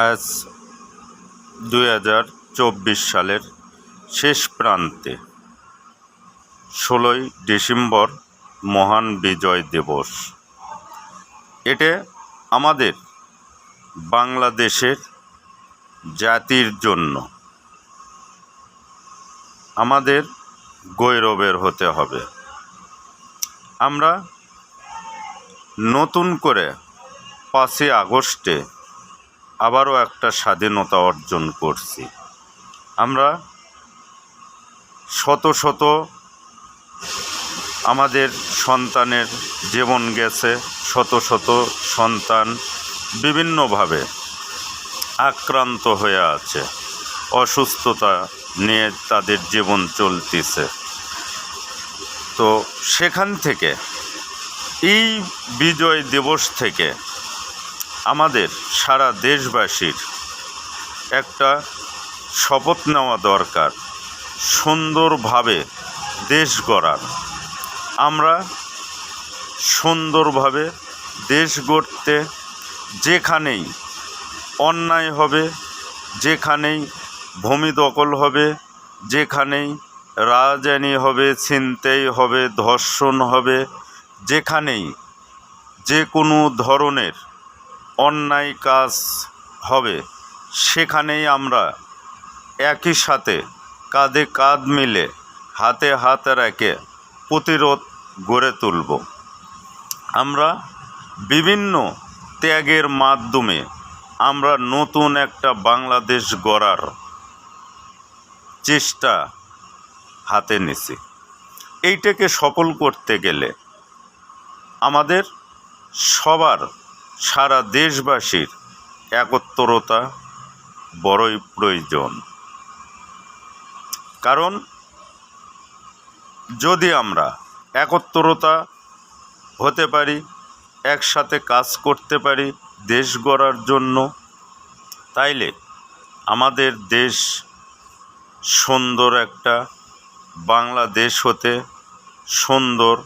আজ 2024 সালের শেষ প্রান্তে 16ই ডিসেম্বর মহান বিজয় দিবস। এটা আমাদের বাংলাদেশের জাতির জন্য আমাদের গৌরবের হতে হবে। আমরা নতুন করে 5ই আগস্টে আবারও একটা স্বাধীনতা অর্জন করছি। আমরা শত শত আমাদের সন্তানের জীবন গেছে, শত শত সন্তান বিভিন্নভাবে আক্রান্ত হয়ে আছে, অসুস্থতা নিয়ে তাদের জীবন চলতেছে। তো সেখান থেকে এই বিজয় দিবস থেকে আমাদের সারা দেশবাসীর একটা শপথ নেওয়া দরকার, সুন্দরভাবে দেশ গড়ার। আমরা সুন্দরভাবে দেশ গড়তে যেখানেই অন্যায় হবে, যেখানেই ভূমি দখল হবে, যেখানেই রাজধানী হবে, ছিনতাই হবে, ধর্ষণ হবে, যেখানেই যে কোনো ধরনের অন্যায় কাজ হবে, সেখানেই আমরা একই সাথে কাঁধে কাঁধ মিলে হাতে হাত রেখে প্রতিরোধ গড়ে তুলব। আমরা বিভিন্ন ত্যাগের মাধ্যমে আমরা নতুন একটা বাংলাদেশ গড়ার চেষ্টা হাতে নিছি। এইটাকে সফল করতে গেলে আমাদের সবার, সারা দেশবাসীর একত্রতা বড়ই প্রয়োজন। কারণ যদি আমরা একত্রতা হতে পারি, একসাথে কাজ করতে পারি দেশ গড়ার জন্য, তাইলে আমাদের দেশ সুন্দর একটা বাংলাদেশ হতে, সুন্দর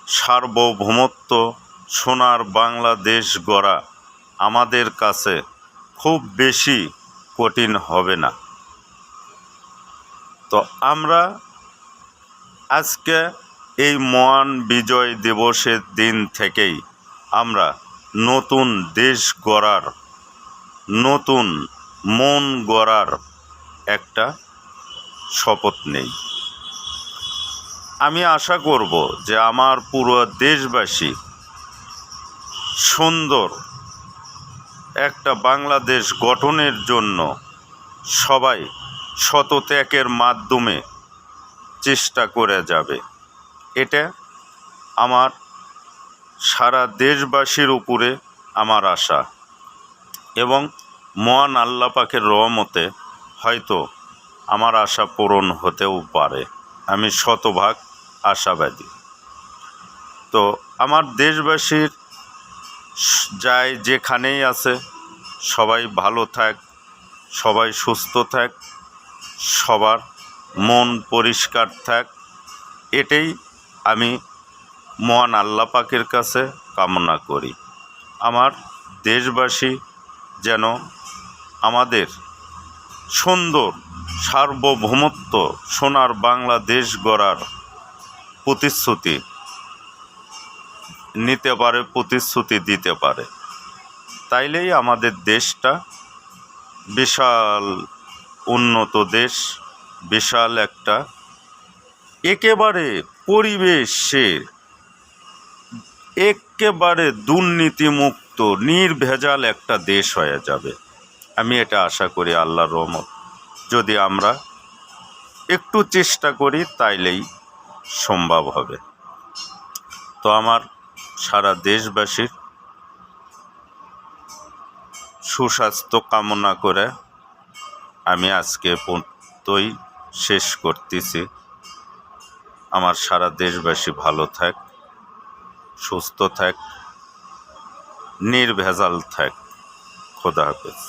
সার্বভৌমত্ব সোনার বাংলাদেশ গড়া আমাদের কাছে খুব বেশি কঠিন হবে না। তো আমরা আজকে এই মহান বিজয় দিবসের দিন থেকেই আমরা নতুন দেশ গড়ার, নতুন মন গড়ার একটা শপথ নেই। আমি আশা করব যে আমার পুরো দেশবাসী সুন্দর একটা বাংলাদেশ গঠনের জন্য সবাই শতত্যাগের মাধ্যমে চেষ্টা করে যাবে। এটা আমার সারা দেশবাসীর উপরে আমার আশা, এবং মহান আল্লাহ পাকের রহমতে হয়তো আমার আশা পূরণ হতেও পারে। আমি শতভাগ আশাবাদী। তো আমার দেশবাসীর যাই যেখানেই আছে সবাই ভালো থাক, সবাই সুস্থ থাক, সবার মন পরিষ্কার থাক, এটাই আমি মহান আল্লাহ পাকের কাছে কামনা করি। আমার দেশবাসী যেন আমাদের সুন্দর সার্বভৌমত্ব সোনার বাংলাদেশ গড়ার প্রতিশ্রুতি নিতে পারে, প্রতিশ্রুতি দিতে পারে। তাইলেই আমাদের দেশটা বিশাল উন্নত দেশ, বিশাল একটা একেবারে পরিবেশে একেবারে দুর্নীতিমুক্ত নির্ভেজাল একটা দেশ হয়ে যাবে। আমি এটা আশা করি আল্লাহর রহমত। যদি আমরা একটু চেষ্টা করি তাইলেই সম্ভব হবে। তো আমার সারা দেশবাসীর সুস্বাস্থ্য কামনা করে আমি আজকে পর্যন্তই শেষ করতেছি। আমার সারা দেশবাসী ভালো থাক, সুস্থ থাক, নির্ভেজাল থাক। খোদা হাফেজ।